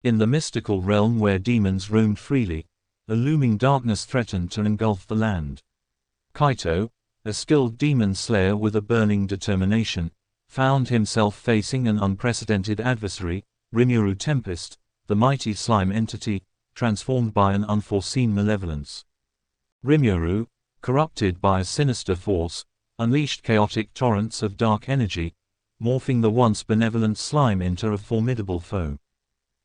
In the mystical realm where demons roamed freely, a looming darkness threatened to engulf the land. Kaito, a skilled demon slayer with a burning determination, found himself facing an unprecedented adversary, Rimuru Tempest, the mighty slime entity, transformed by an unforeseen malevolence. Rimuru, corrupted by a sinister force, unleashed chaotic torrents of dark energy, morphing the once benevolent slime into a formidable foe.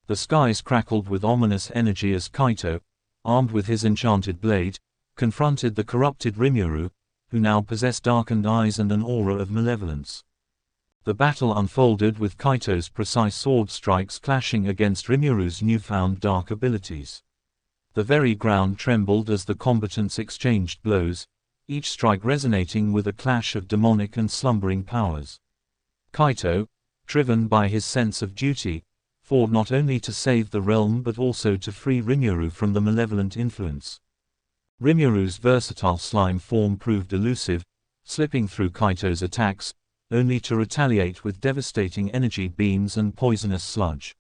The skies crackled with ominous energy as Kaito, armed with his enchanted blade, confronted the corrupted Rimuru, who now possessed darkened eyes and an aura of malevolence. The battle unfolded with Kaito's precise sword strikes clashing against Rimuru's newfound dark abilities. The very ground trembled as the combatants exchanged blows, each strike resonating with a clash of demonic and slumbering powers. Kaito, driven by his sense of duty, fought not only to save the realm but also to free Rimuru from the malevolent influence. Rimuru's versatile slime form proved elusive, slipping through Kaito's attacks, only to retaliate with devastating energy beams and poisonous sludge.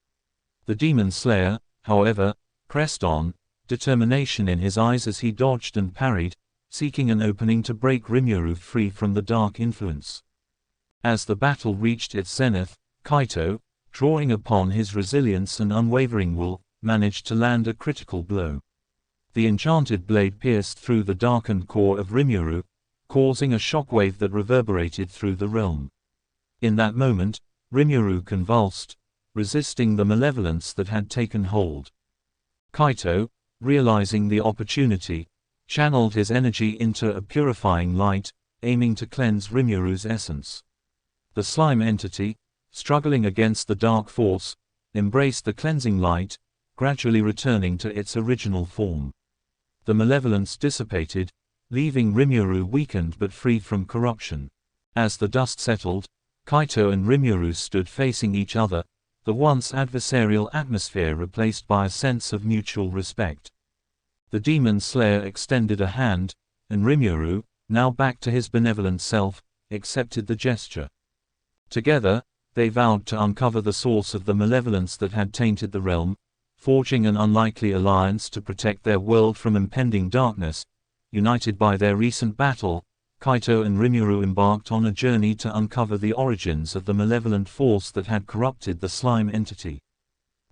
The demon slayer, however, pressed on, determination in his eyes as he dodged and parried, seeking an opening to break Rimuru free from the dark influence. As the battle reached its zenith, Kaito, drawing upon his resilience and unwavering will, managed to land a critical blow. The enchanted blade pierced through the darkened core of Rimuru, causing a shockwave that reverberated through the realm. In that moment, Rimuru convulsed, resisting the malevolence that had taken hold. Kaito, realizing the opportunity, channeled his energy into a purifying light, aiming to cleanse Rimuru's essence. The slime entity, struggling against the dark force, embraced the cleansing light, gradually returning to its original form. The malevolence dissipated, leaving Rimuru weakened but free from corruption. As the dust settled, Kaito and Rimuru stood facing each other, the once adversarial atmosphere replaced by a sense of mutual respect. The demon slayer extended a hand, and Rimuru, now back to his benevolent self, accepted the gesture. Together, they vowed to uncover the source of the malevolence that had tainted the realm, forging an unlikely alliance to protect their world from impending darkness. United by their recent battle, Kaito and Rimuru embarked on a journey to uncover the origins of the malevolent force that had corrupted the slime entity.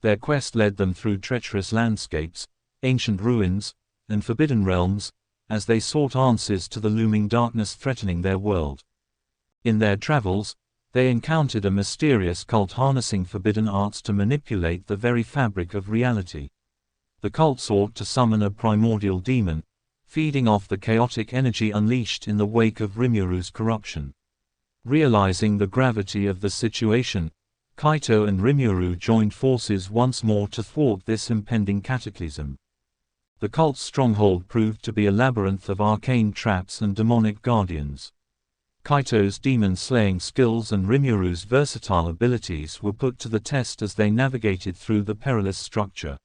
Their quest led them through treacherous landscapes, ancient ruins, and forbidden realms, as they sought answers to the looming darkness threatening their world. In their travels, they encountered a mysterious cult harnessing forbidden arts to manipulate the very fabric of reality. The cult sought to summon a primordial demon, feeding off the chaotic energy unleashed in the wake of Rimuru's corruption. Realizing the gravity of the situation, Kaito and Rimuru joined forces once more to thwart this impending cataclysm. The cult's stronghold proved to be a labyrinth of arcane traps and demonic guardians. Kaito's demon-slaying skills and Rimuru's versatile abilities were put to the test as they navigated through the perilous structure.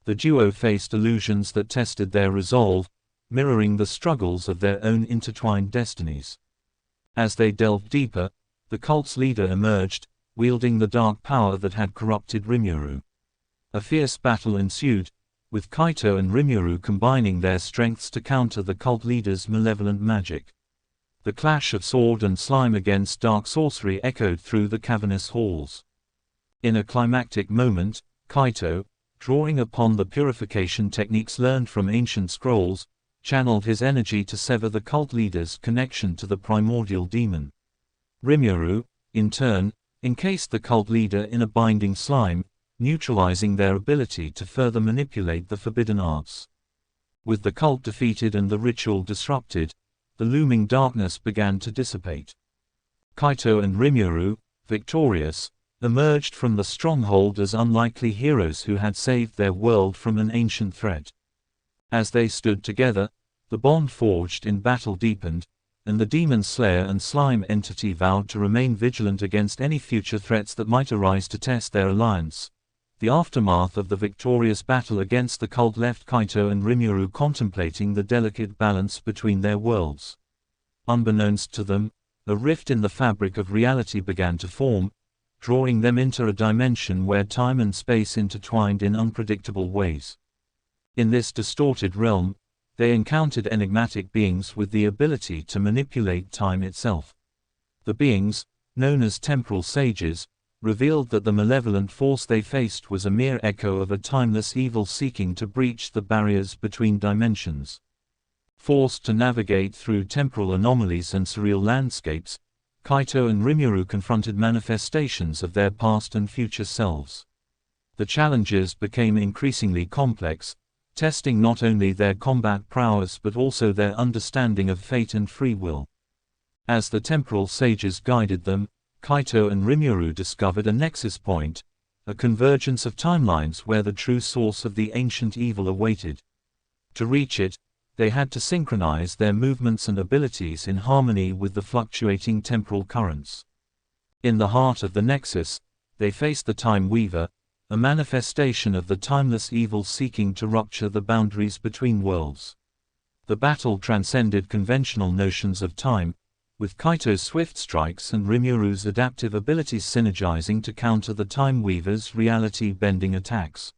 The duo faced illusions that tested their resolve, mirroring the struggles of their own intertwined destinies. As they delved deeper, the cult's leader emerged, wielding the dark power that had corrupted Rimuru. A fierce battle ensued, with Kaito and Rimuru combining their strengths to counter the cult leader's malevolent magic. The clash of sword and slime against dark sorcery echoed through the cavernous halls. In a climactic moment, Kaito, drawing upon the purification techniques learned from ancient scrolls, channeled his energy to sever the cult leader's connection to the primordial demon. Rimuru, in turn, encased the cult leader in a binding slime, neutralizing their ability to further manipulate the forbidden arts. With the cult defeated and the ritual disrupted, the looming darkness began to dissipate. Kaito and Rimuru, victorious, emerged from the stronghold as unlikely heroes who had saved their world from an ancient threat. As they stood together, the bond forged in battle deepened, and the demon slayer and slime entity vowed to remain vigilant against any future threats that might arise to test their alliance. The aftermath of the victorious battle against the cult left Kaito and Rimuru contemplating the delicate balance between their worlds. Unbeknownst to them, a rift in the fabric of reality began to form, drawing them into a dimension where time and space intertwined in unpredictable ways. In this distorted realm, they encountered enigmatic beings with the ability to manipulate time itself. The beings, known as temporal sages, revealed that the malevolent force they faced was a mere echo of a timeless evil seeking to breach the barriers between dimensions. Forced to navigate through temporal anomalies and surreal landscapes, Kaito and Rimuru confronted manifestations of their past and future selves. The challenges became increasingly complex, testing not only their combat prowess but also their understanding of fate and free will. As the temporal sages guided them, Kaito and Rimuru discovered a nexus point, a convergence of timelines where the true source of the ancient evil awaited. To reach it, they had to synchronize their movements and abilities in harmony with the fluctuating temporal currents. In the heart of the nexus, they faced the Time Weaver, a manifestation of the timeless evil seeking to rupture the boundaries between worlds. The battle transcended conventional notions of time, with Kaito's swift strikes and Rimuru's adaptive abilities synergizing to counter the Time Weaver's reality-bending attacks.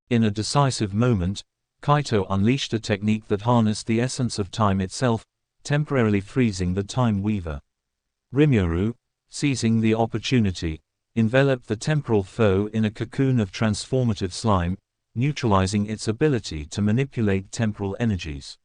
In a decisive moment, Kaito unleashed a technique that harnessed the essence of time itself, temporarily freezing the Time Weaver. Rimuru, seizing the opportunity, enveloped the temporal foe in a cocoon of transformative slime, neutralizing its ability to manipulate temporal energies.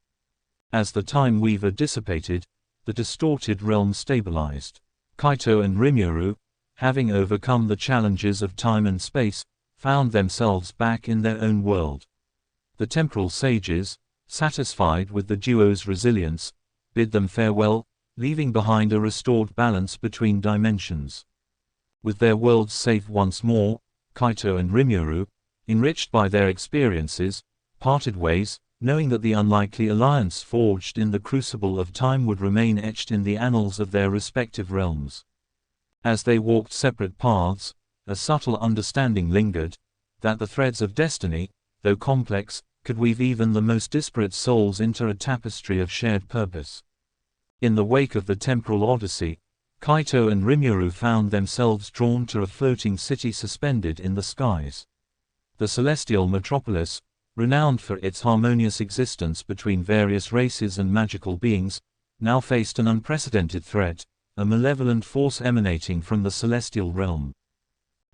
As the Time Weaver dissipated, the distorted realm stabilized. Kaito and Rimuru, having overcome the challenges of time and space, found themselves back in their own world. The temporal sages, satisfied with the duo's resilience, bid them farewell, leaving behind a restored balance between dimensions. With their worlds safe once more, Kaito and Rimuru, enriched by their experiences, parted ways, knowing that the unlikely alliance forged in the crucible of time would remain etched in the annals of their respective realms. As they walked separate paths, a subtle understanding lingered, that the threads of destiny, though complex, could weave even the most disparate souls into a tapestry of shared purpose. In the wake of the temporal odyssey, Kaito and Rimuru found themselves drawn to a floating city suspended in the skies. The celestial metropolis, renowned for its harmonious existence between various races and magical beings, now faced an unprecedented threat, a malevolent force emanating from the celestial realm.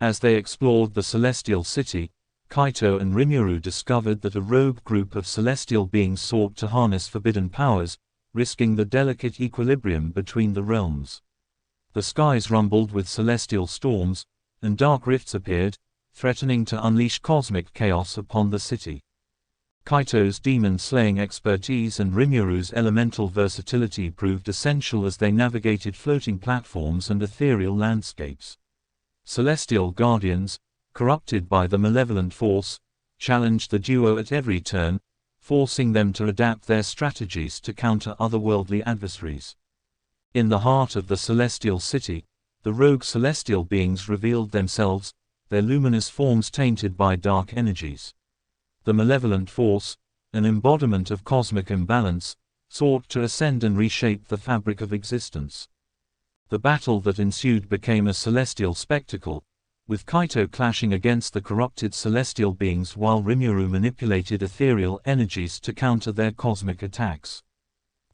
As they explored the celestial city, Kaito and Rimuru discovered that a rogue group of celestial beings sought to harness forbidden powers, risking the delicate equilibrium between the realms. The skies rumbled with celestial storms, and dark rifts appeared, threatening to unleash cosmic chaos upon the city. Kaito's demon-slaying expertise and Rimuru's elemental versatility proved essential as they navigated floating platforms and ethereal landscapes. Celestial guardians, corrupted by the malevolent force, challenged the duo at every turn, forcing them to adapt their strategies to counter otherworldly adversaries. In the heart of the celestial city, the rogue celestial beings revealed themselves, their luminous forms tainted by dark energies. The malevolent force, an embodiment of cosmic imbalance, sought to ascend and reshape the fabric of existence. The battle that ensued became a celestial spectacle, with Kaito clashing against the corrupted celestial beings while Rimuru manipulated ethereal energies to counter their cosmic attacks.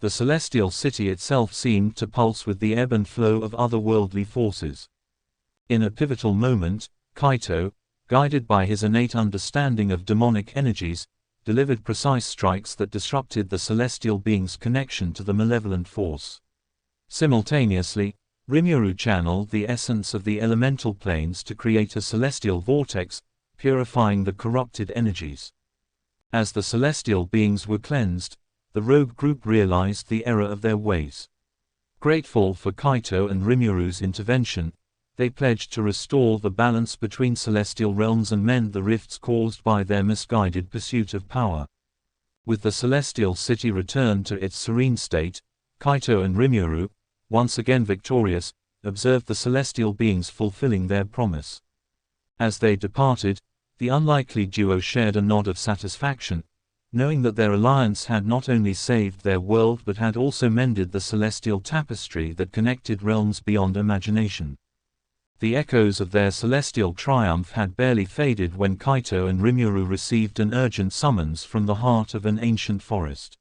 The celestial city itself seemed to pulse with the ebb and flow of otherworldly forces. In a pivotal moment, Kaito, guided by his innate understanding of demonic energies, delivered precise strikes that disrupted the celestial being's connection to the malevolent force. Simultaneously, Rimuru channeled the essence of the elemental planes to create a celestial vortex, purifying the corrupted energies. As the celestial beings were cleansed, the rogue group realized the error of their ways. Grateful for Kaito and Rimuru's intervention, they pledged to restore the balance between celestial realms and mend the rifts caused by their misguided pursuit of power. With the celestial city returned to its serene state, Kaito and Rimuru, once again victorious, observed the celestial beings fulfilling their promise. As they departed, the unlikely duo shared a nod of satisfaction, knowing that their alliance had not only saved their world but had also mended the celestial tapestry that connected realms beyond imagination. The echoes of their celestial triumph had barely faded when Kaito and Rimuru received an urgent summons from the heart of an ancient forest.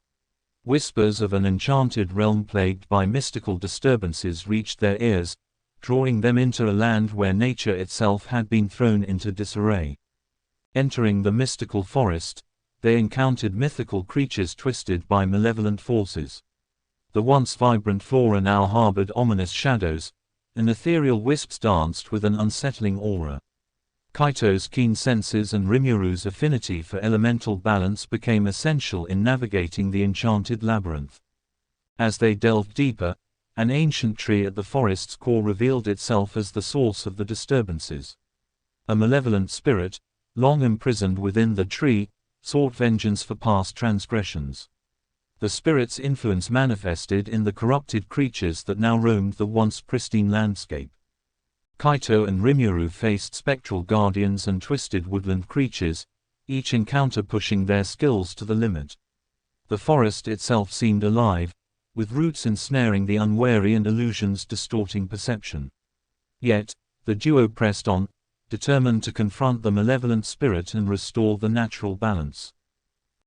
Whispers of an enchanted realm plagued by mystical disturbances reached their ears, drawing them into a land where nature itself had been thrown into disarray. Entering the mystical forest, they encountered mythical creatures twisted by malevolent forces. The once vibrant flora now harbored ominous shadows, and ethereal wisps danced with an unsettling aura. Kaito's keen senses and Rimuru's affinity for elemental balance became essential in navigating the enchanted labyrinth. As they delved deeper, an ancient tree at the forest's core revealed itself as the source of the disturbances. A malevolent spirit, long imprisoned within the tree, sought vengeance for past transgressions. The spirit's influence manifested in the corrupted creatures that now roamed the once pristine landscape. Kaito and Rimuru faced spectral guardians and twisted woodland creatures, each encounter pushing their skills to the limit. The forest itself seemed alive, with roots ensnaring the unwary and illusions distorting perception. Yet, the duo pressed on, determined to confront the malevolent spirit and restore the natural balance.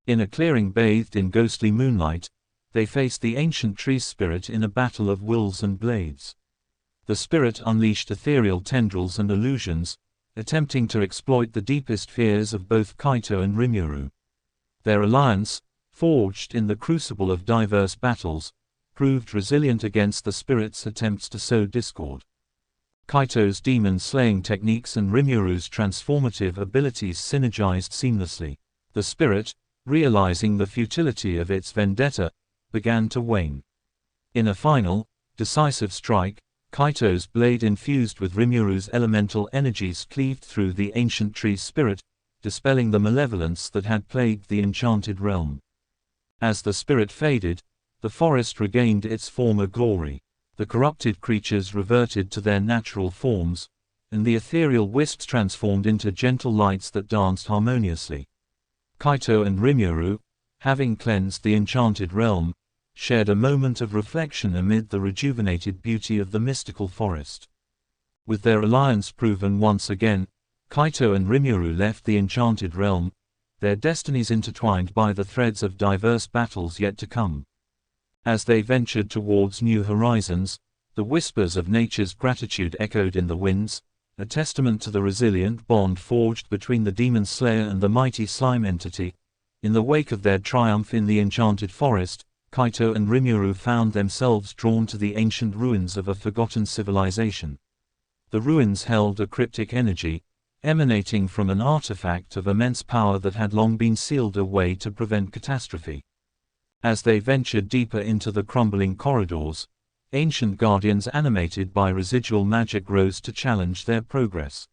In a clearing bathed in ghostly moonlight, they faced the ancient tree spirit in a battle of wills and blades. The spirit unleashed ethereal tendrils and illusions, attempting to exploit the deepest fears of both Kaito and Rimuru. Their alliance, forged in the crucible of diverse battles, proved resilient against the spirit's attempts to sow discord. Kaito's demon-slaying techniques and Rimuru's transformative abilities synergized seamlessly. The spirit, realizing the futility of its vendetta, began to wane. In a final, decisive strike, Kaito's blade infused with Rimuru's elemental energies cleaved through the ancient tree's spirit, dispelling the malevolence that had plagued the enchanted realm. As the spirit faded, the forest regained its former glory. The corrupted creatures reverted to their natural forms, and the ethereal wisps transformed into gentle lights that danced harmoniously. Kaito and Rimuru, having cleansed the enchanted realm, shared a moment of reflection amid the rejuvenated beauty of the mystical forest. With their alliance proven once again, Kaito and Rimuru left the enchanted realm, their destinies intertwined by the threads of diverse battles yet to come. As they ventured towards new horizons, the whispers of nature's gratitude echoed in the winds, a testament to the resilient bond forged between the demon slayer and the mighty slime entity. In the wake of their triumph in the enchanted forest, Kaito and Rimuru found themselves drawn to the ancient ruins of a forgotten civilization. The ruins held a cryptic energy, emanating from an artifact of immense power that had long been sealed away to prevent catastrophe. As they ventured deeper into the crumbling corridors, ancient guardians animated by residual magic rose to challenge their progress.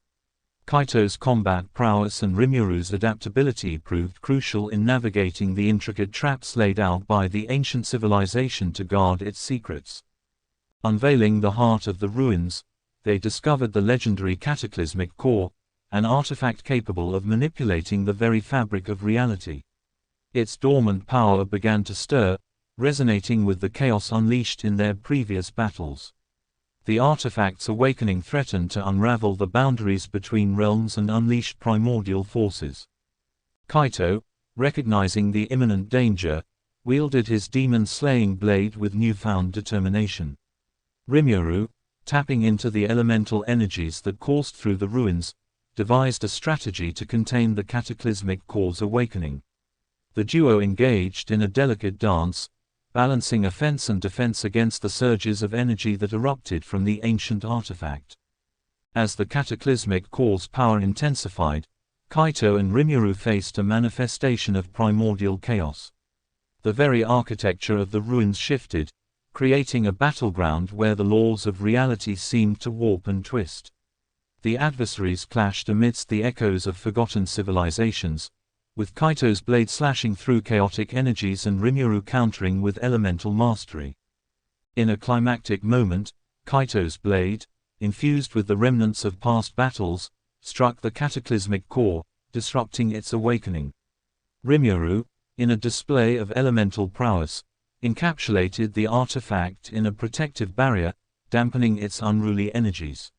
Kaito's combat prowess and Rimuru's adaptability proved crucial in navigating the intricate traps laid out by the ancient civilization to guard its secrets. Unveiling the heart of the ruins, they discovered the legendary cataclysmic core, an artifact capable of manipulating the very fabric of reality. Its dormant power began to stir, resonating with the chaos unleashed in their previous battles. The artifact's awakening threatened to unravel the boundaries between realms and unleash primordial forces. Kaito, recognizing the imminent danger, wielded his demon-slaying blade with newfound determination. Rimuru, tapping into the elemental energies that coursed through the ruins, devised a strategy to contain the cataclysmic core's awakening. The duo engaged in a delicate dance, balancing offense and defense against the surges of energy that erupted from the ancient artifact. As the cataclysmic core's power intensified, Kaito and Rimuru faced a manifestation of primordial chaos. The very architecture of the ruins shifted, creating a battleground where the laws of reality seemed to warp and twist. The adversaries clashed amidst the echoes of forgotten civilizations, with Kaito's blade slashing through chaotic energies and Rimuru countering with elemental mastery. In a climactic moment, Kaito's blade, infused with the remnants of past battles, struck the cataclysmic core, disrupting its awakening. Rimuru, in a display of elemental prowess, encapsulated the artifact in a protective barrier, dampening its unruly energies.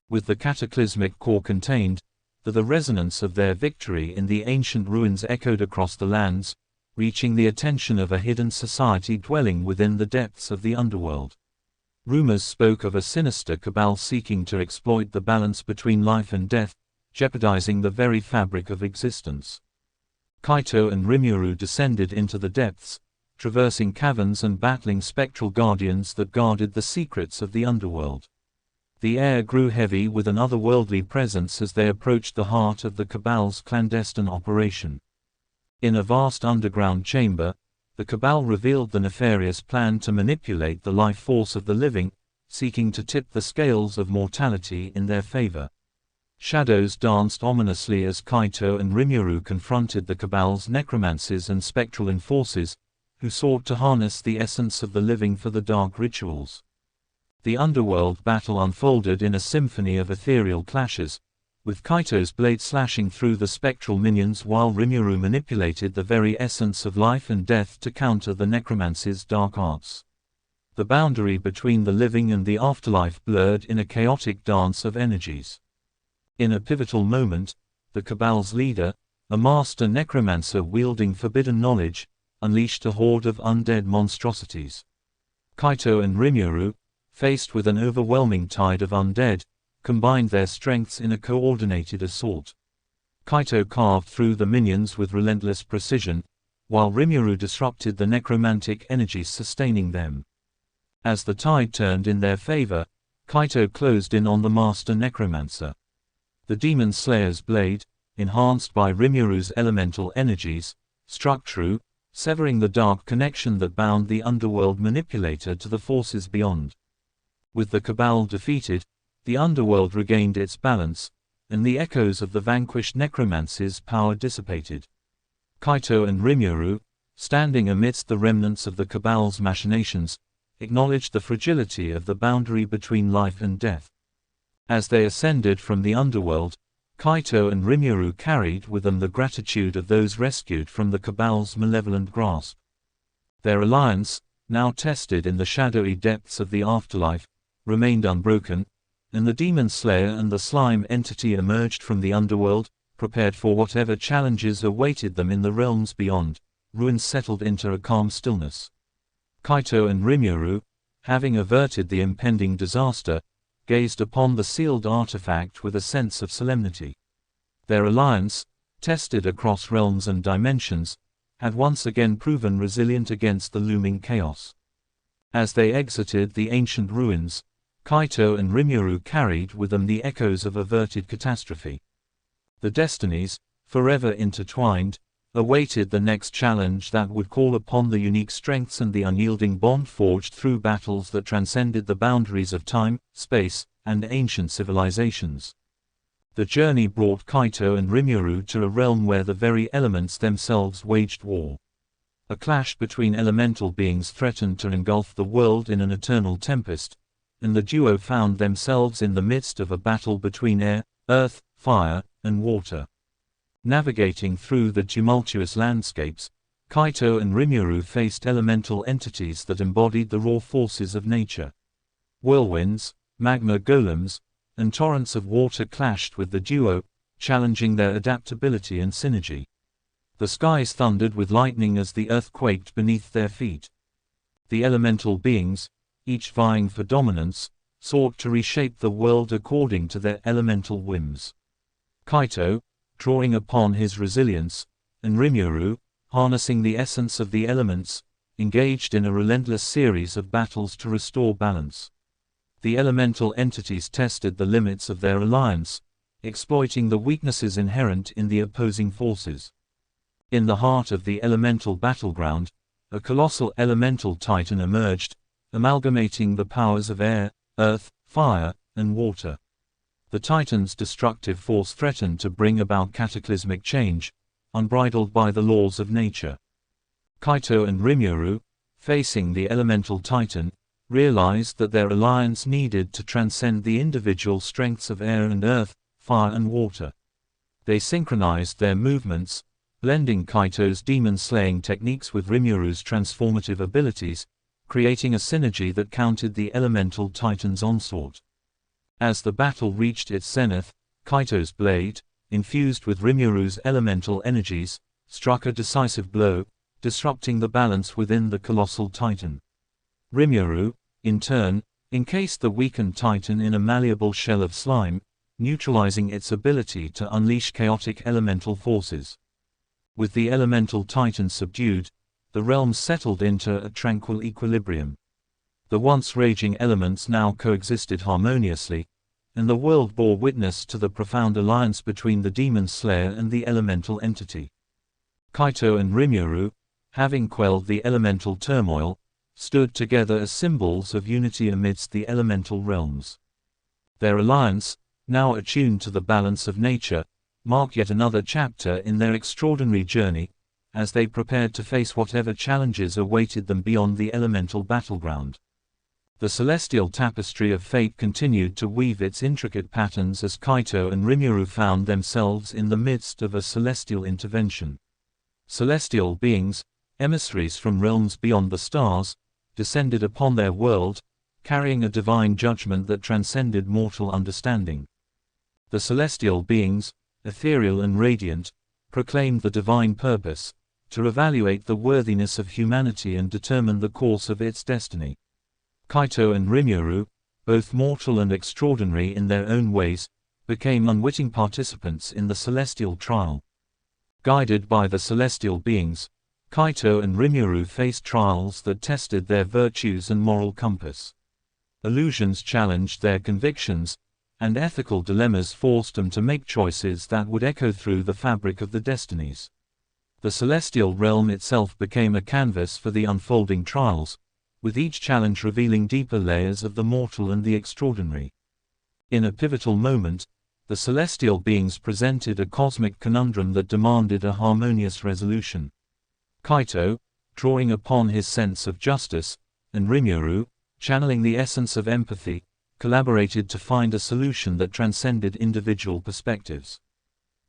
With the cataclysmic core contained, the resonance of their victory in the ancient ruins echoed across the lands, reaching the attention of a hidden society dwelling within the depths of the underworld. Rumors spoke of a sinister cabal seeking to exploit the balance between life and death, jeopardizing the very fabric of existence. Kaito and Rimuru descended into the depths, traversing caverns and battling spectral guardians that guarded the secrets of the underworld. The air grew heavy with an otherworldly presence as they approached the heart of the Cabal's clandestine operation. In a vast underground chamber, the Cabal revealed the nefarious plan to manipulate the life force of the living, seeking to tip the scales of mortality in their favor. Shadows danced ominously as Kaito and Rimuru confronted the Cabal's necromancies and spectral enforcers, who sought to harness the essence of the living for the dark rituals. The underworld battle unfolded in a symphony of ethereal clashes, with Kaito's blade slashing through the spectral minions while Rimuru manipulated the very essence of life and death to counter the necromancy's dark arts. The boundary between the living and the afterlife blurred in a chaotic dance of energies. In a pivotal moment, the Cabal's leader, a master necromancer wielding forbidden knowledge, unleashed a horde of undead monstrosities. Kaito and Rimuru, faced with an overwhelming tide of undead, combined their strengths in a coordinated assault. Kaito carved through the minions with relentless precision, while Rimuru disrupted the necromantic energies sustaining them. As the tide turned in their favor, Kaito closed in on the master necromancer. The demon slayer's blade, enhanced by Rimuru's elemental energies, struck true, severing the dark connection that bound the underworld manipulator to the forces beyond. With the Cabal defeated, the underworld regained its balance, and the echoes of the vanquished necromancy's power dissipated. Kaito and Rimuru, standing amidst the remnants of the Cabal's machinations, acknowledged the fragility of the boundary between life and death. As they ascended from the underworld, Kaito and Rimuru carried with them the gratitude of those rescued from the Cabal's malevolent grasp. Their alliance, now tested in the shadowy depths of the afterlife, remained unbroken, and the demon slayer and the slime entity emerged from the underworld, prepared for whatever challenges awaited them in the realms beyond. Ruins settled into a calm stillness. Kaito and Rimuru, having averted the impending disaster, gazed upon the sealed artifact with a sense of solemnity. Their alliance, tested across realms and dimensions, had once again proven resilient against the looming chaos. As they exited the ancient ruins, Kaito and Rimuru carried with them the echoes of averted catastrophe. The destinies, forever intertwined, awaited the next challenge that would call upon the unique strengths and the unyielding bond forged through battles that transcended the boundaries of time, space, and ancient civilizations. The journey brought Kaito and Rimuru to a realm where the very elements themselves waged war. A clash between elemental beings threatened to engulf the world in an eternal tempest, and the duo found themselves in the midst of a battle between air, earth, fire, and water. Navigating through the tumultuous landscapes, Kaito and Rimuru faced elemental entities that embodied the raw forces of nature. Whirlwinds, magma golems, and torrents of water clashed with the duo, challenging their adaptability and synergy. The skies thundered with lightning as the earth quaked beneath their feet. The elemental beings, each vying for dominance, sought to reshape the world according to their elemental whims. Kaito, drawing upon his resilience, and Rimuru, harnessing the essence of the elements, engaged in a relentless series of battles to restore balance. The elemental entities tested the limits of their alliance, exploiting the weaknesses inherent in the opposing forces. In the heart of the elemental battleground, a colossal elemental titan emerged, amalgamating the powers of air, earth, fire, and water. The Titan's destructive force threatened to bring about cataclysmic change, unbridled by the laws of nature. Kaito and Rimuru, facing the elemental Titan, realized that their alliance needed to transcend the individual strengths of air and earth, fire and water. They synchronized their movements, blending Kaito's demon-slaying techniques with Rimuru's transformative abilities, creating a synergy that countered the elemental Titan's onslaught. As the battle reached its zenith, Kaito's blade, infused with Rimuru's elemental energies, struck a decisive blow, disrupting the balance within the colossal titan. Rimuru, in turn, encased the weakened titan in a malleable shell of slime, neutralizing its ability to unleash chaotic elemental forces. With the elemental titan subdued, the realms settled into a tranquil equilibrium. The once raging elements now coexisted harmoniously, and the world bore witness to the profound alliance between the demon slayer and the elemental entity. Kaito and Rimuru, having quelled the elemental turmoil, stood together as symbols of unity amidst the elemental realms. Their alliance, now attuned to the balance of nature, marked yet another chapter in their extraordinary journey, as they prepared to face whatever challenges awaited them beyond the elemental battleground. The celestial tapestry of fate continued to weave its intricate patterns as Kaito and Rimuru found themselves in the midst of a celestial intervention. Celestial beings, emissaries from realms beyond the stars, descended upon their world, carrying a divine judgment that transcended mortal understanding. The celestial beings, ethereal and radiant, proclaimed the divine purpose, to evaluate the worthiness of humanity and determine the course of its destiny. Kaito and Rimuru, both mortal and extraordinary in their own ways, became unwitting participants in the celestial trial. Guided by the celestial beings, Kaito and Rimuru faced trials that tested their virtues and moral compass. Illusions challenged their convictions, and ethical dilemmas forced them to make choices that would echo through the fabric of the destinies. The celestial realm itself became a canvas for the unfolding trials, with each challenge revealing deeper layers of the mortal and the extraordinary. In a pivotal moment, the celestial beings presented a cosmic conundrum that demanded a harmonious resolution. Kaito, drawing upon his sense of justice, and Rimuru, channeling the essence of empathy, collaborated to find a solution that transcended individual perspectives.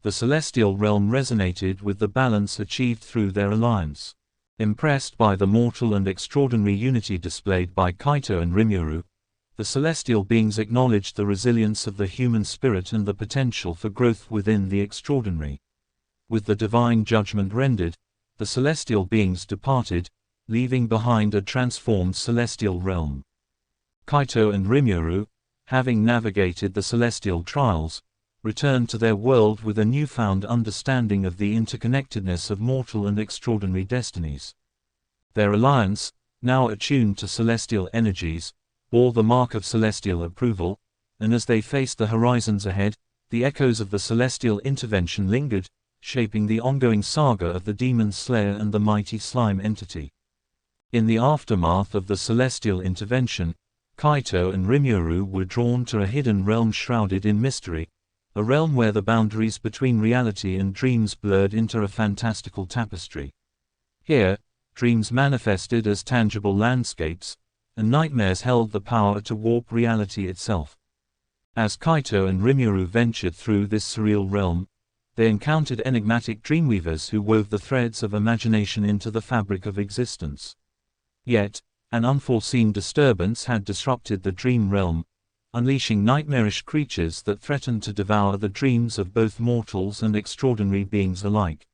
The celestial realm resonated with the balance achieved through their alliance. Impressed by the mortal and extraordinary unity displayed by Kaito and Rimuru, the celestial beings acknowledged the resilience of the human spirit and the potential for growth within the extraordinary. With the divine judgment rendered, the celestial beings departed, leaving behind a transformed celestial realm. Kaito and Rimuru, having navigated the celestial trials, returned to their world with a newfound understanding of the interconnectedness of mortal and extraordinary destinies. Their alliance, now attuned to celestial energies, bore the mark of celestial approval, and as they faced the horizons ahead, the echoes of the celestial intervention lingered, shaping the ongoing saga of the demon slayer and the mighty slime entity. In the aftermath of the celestial intervention, Kaito and Rimuru were drawn to a hidden realm shrouded in mystery, a realm where the boundaries between reality and dreams blurred into a fantastical tapestry. Here, dreams manifested as tangible landscapes, and nightmares held the power to warp reality itself. As Kaito and Rimuru ventured through this surreal realm, they encountered enigmatic dreamweavers who wove the threads of imagination into the fabric of existence. Yet, an unforeseen disturbance had disrupted the dream realm, unleashing nightmarish creatures that threatened to devour the dreams of both mortals and extraordinary beings alike.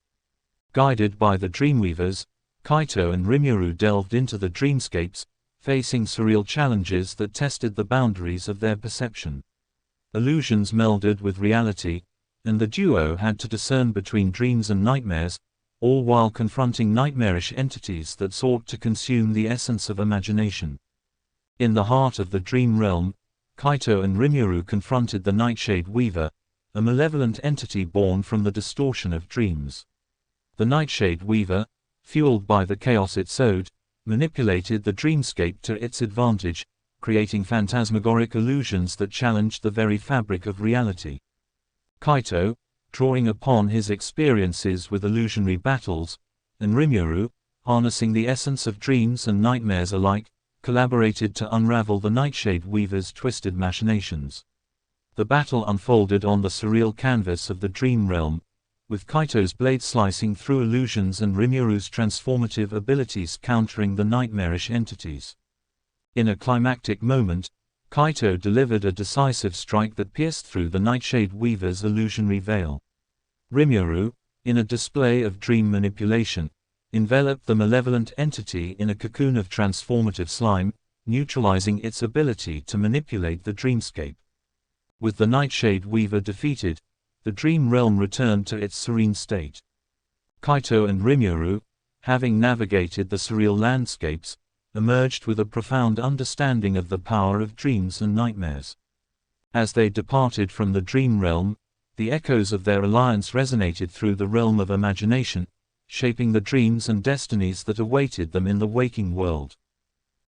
Guided by the dreamweavers, Kaito and Rimuru delved into the dreamscapes, facing surreal challenges that tested the boundaries of their perception. Illusions melded with reality, and the duo had to discern between dreams and nightmares, all while confronting nightmarish entities that sought to consume the essence of imagination. In the heart of the dream realm, Kaito and Rimuru confronted the Nightshade Weaver, a malevolent entity born from the distortion of dreams. The Nightshade Weaver, fueled by the chaos it sowed, manipulated the dreamscape to its advantage, creating phantasmagoric illusions that challenged the very fabric of reality. Kaito, drawing upon his experiences with illusionary battles, and Rimuru, harnessing the essence of dreams and nightmares alike, collaborated to unravel the Nightshade Weaver's twisted machinations. The battle unfolded on the surreal canvas of the dream realm, with Kaito's blade slicing through illusions and Rimuru's transformative abilities countering the nightmarish entities. In a climactic moment, Kaito delivered a decisive strike that pierced through the Nightshade Weaver's illusionary veil. Rimuru, in a display of dream manipulation, enveloped the malevolent entity in a cocoon of transformative slime, neutralizing its ability to manipulate the dreamscape. With the Nightshade Weaver defeated, the dream realm returned to its serene state. Kaito and Rimuru, having navigated the surreal landscapes, emerged with a profound understanding of the power of dreams and nightmares. As they departed from the dream realm, the echoes of their alliance resonated through the realm of imagination, shaping the dreams and destinies that awaited them in the waking world.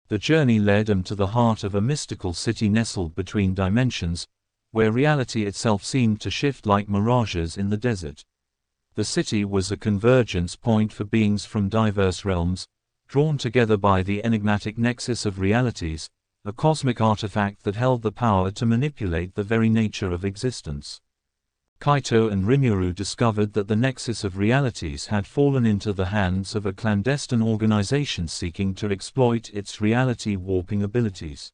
The journey led them to the heart of a mystical city nestled between dimensions, where reality itself seemed to shift like mirages in the desert. The city was a convergence point for beings from diverse realms, drawn together by the enigmatic nexus of realities, a cosmic artifact that held the power to manipulate the very nature of existence. Kaito and Rimuru discovered that the nexus of realities had fallen into the hands of a clandestine organization seeking to exploit its reality-warping abilities.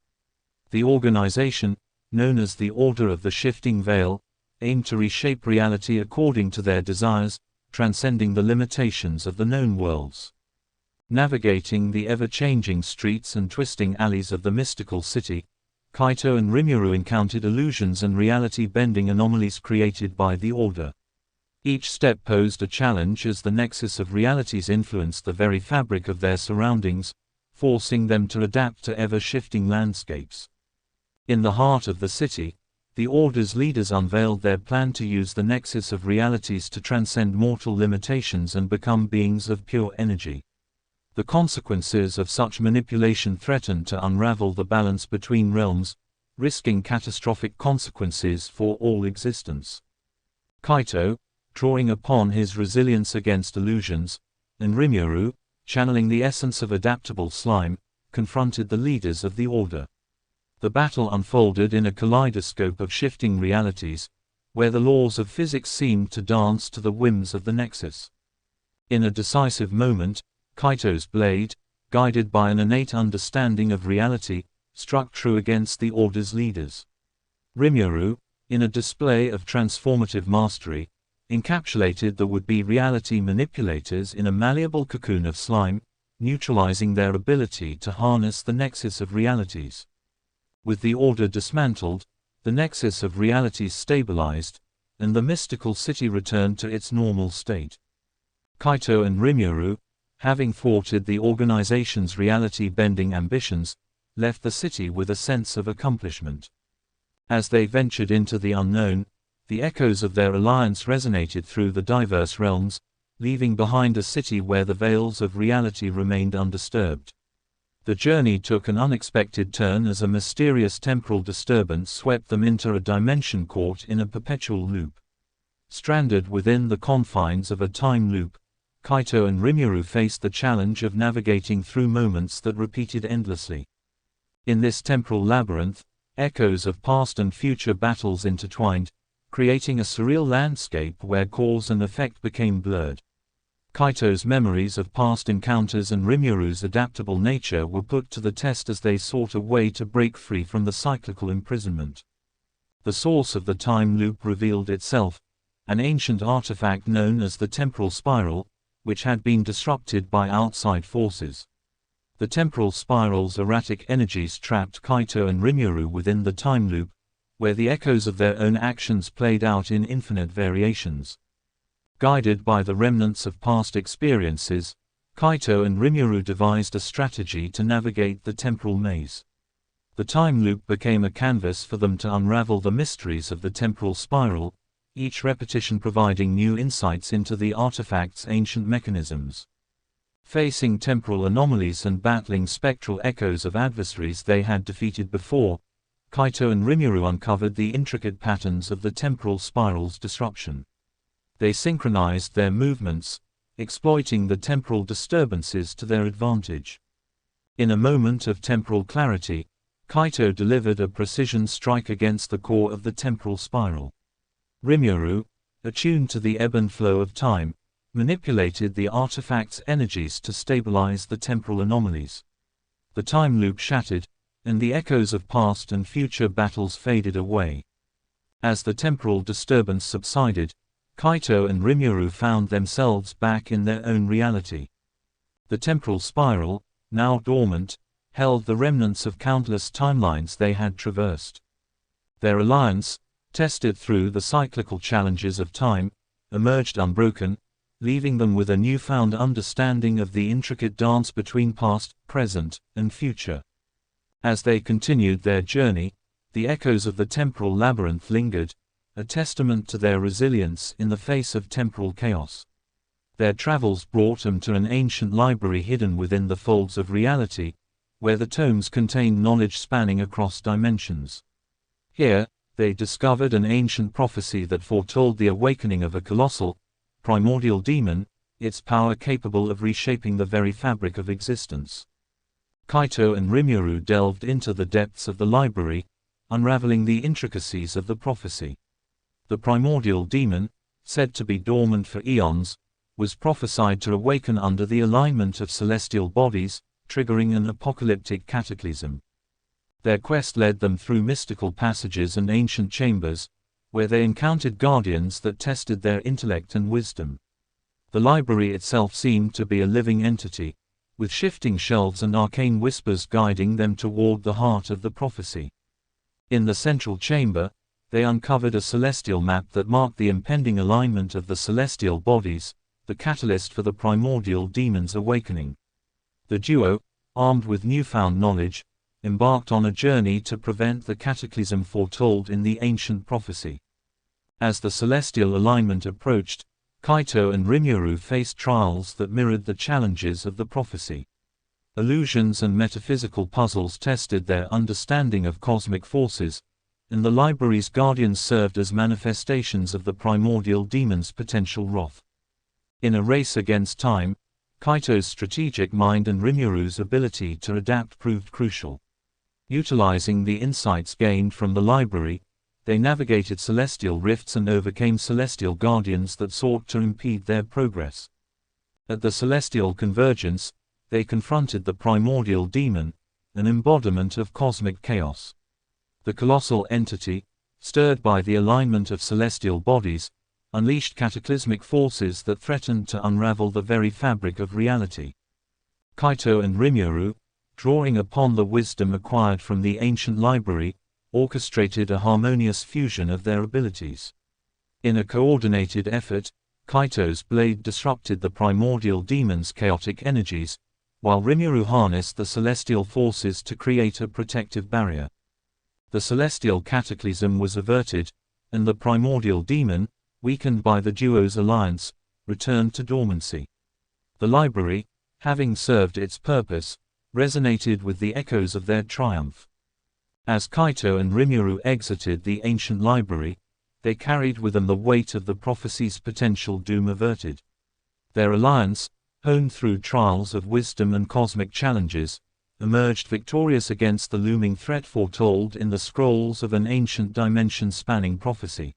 The organization, known as the Order of the Shifting Veil, aimed to reshape reality according to their desires, transcending the limitations of the known worlds. Navigating the ever-changing streets and twisting alleys of the mystical city, Kaito and Rimuru encountered illusions and reality-bending anomalies created by the Order. Each step posed a challenge as the nexus of realities influenced the very fabric of their surroundings, forcing them to adapt to ever-shifting landscapes. In the heart of the city, the Order's leaders unveiled their plan to use the nexus of realities to transcend mortal limitations and become beings of pure energy. The consequences of such manipulation threatened to unravel the balance between realms, risking catastrophic consequences for all existence. Kaito, drawing upon his resilience against illusions, and Rimuru, channeling the essence of adaptable slime, confronted the leaders of the Order. The battle unfolded in a kaleidoscope of shifting realities, where the laws of physics seemed to dance to the whims of the Nexus. In a decisive moment, Kaito's blade, guided by an innate understanding of reality, struck true against the Order's leaders. Rimuru, in a display of transformative mastery, encapsulated the would-be reality manipulators in a malleable cocoon of slime, neutralizing their ability to harness the nexus of realities. With the Order dismantled, the nexus of realities stabilized, and the mystical city returned to its normal state. Kaito and Rimuru, having thwarted the organization's reality-bending ambitions, left the city with a sense of accomplishment. As they ventured into the unknown, the echoes of their alliance resonated through the diverse realms, leaving behind a city where the veils of reality remained undisturbed. The journey took an unexpected turn as a mysterious temporal disturbance swept them into a dimension caught in a perpetual loop. Stranded within the confines of a time loop, Kaito and Rimuru faced the challenge of navigating through moments that repeated endlessly. In this temporal labyrinth, echoes of past and future battles intertwined, creating a surreal landscape where cause and effect became blurred. Kaito's memories of past encounters and Rimuru's adaptable nature were put to the test as they sought a way to break free from the cyclical imprisonment. The source of the time loop revealed itself, an ancient artifact known as the temporal spiral, which had been disrupted by outside forces. The temporal spiral's erratic energies trapped Kaito and Rimuru within the time loop, where the echoes of their own actions played out in infinite variations. Guided by the remnants of past experiences, Kaito and Rimuru devised a strategy to navigate the temporal maze. The time loop became a canvas for them to unravel the mysteries of the temporal spiral, each repetition providing new insights into the artifact's ancient mechanisms. Facing temporal anomalies and battling spectral echoes of adversaries they had defeated before, Kaito and Rimuru uncovered the intricate patterns of the temporal spiral's disruption. They synchronized their movements, exploiting the temporal disturbances to their advantage. In a moment of temporal clarity, Kaito delivered a precision strike against the core of the temporal spiral. Rimuru, attuned to the ebb and flow of time, manipulated the artifact's energies to stabilize the temporal anomalies. The time loop shattered, and the echoes of past and future battles faded away. As the temporal disturbance subsided, Kaito and Rimuru found themselves back in their own reality. The temporal spiral, now dormant, held the remnants of countless timelines they had traversed. Their alliance, tested through the cyclical challenges of time, emerged unbroken, leaving them with a newfound understanding of the intricate dance between past, present, and future. As they continued their journey, the echoes of the temporal labyrinth lingered, a testament to their resilience in the face of temporal chaos. Their travels brought them to an ancient library hidden within the folds of reality, where the tomes contained knowledge spanning across dimensions. Here, they discovered an ancient prophecy that foretold the awakening of a colossal, primordial demon, its power capable of reshaping the very fabric of existence. Kaito and Rimuru delved into the depths of the library, unraveling the intricacies of the prophecy. The primordial demon, said to be dormant for eons, was prophesied to awaken under the alignment of celestial bodies, triggering an apocalyptic cataclysm. Their quest led them through mystical passages and ancient chambers, where they encountered guardians that tested their intellect and wisdom. The library itself seemed to be a living entity, with shifting shelves and arcane whispers guiding them toward the heart of the prophecy. In the central chamber, they uncovered a celestial map that marked the impending alignment of the celestial bodies, the catalyst for the primordial demon's awakening. The duo, armed with newfound knowledge, embarked on a journey to prevent the cataclysm foretold in the ancient prophecy. As the celestial alignment approached, Kaito and Rimuru faced trials that mirrored the challenges of the prophecy. Illusions and metaphysical puzzles tested their understanding of cosmic forces, and the library's guardians served as manifestations of the primordial demon's potential wrath. In a race against time, Kaito's strategic mind and Rimuru's ability to adapt proved crucial. Utilizing the insights gained from the library, they navigated celestial rifts and overcame celestial guardians that sought to impede their progress. At the celestial convergence, they confronted the primordial demon, an embodiment of cosmic chaos. The colossal entity, stirred by the alignment of celestial bodies, unleashed cataclysmic forces that threatened to unravel the very fabric of reality. Kaito and Rimuru, drawing upon the wisdom acquired from the ancient library, orchestrated a harmonious fusion of their abilities. In a coordinated effort, Kaito's blade disrupted the primordial demon's chaotic energies, while Rimuru harnessed the celestial forces to create a protective barrier. The celestial cataclysm was averted, and the primordial demon, weakened by the duo's alliance, returned to dormancy. The library, having served its purpose, resonated with the echoes of their triumph. As Kaito and Rimuru exited the ancient library, they carried with them the weight of the prophecy's potential doom averted. Their alliance, honed through trials of wisdom and cosmic challenges, emerged victorious against the looming threat foretold in the scrolls of an ancient dimension-spanning prophecy.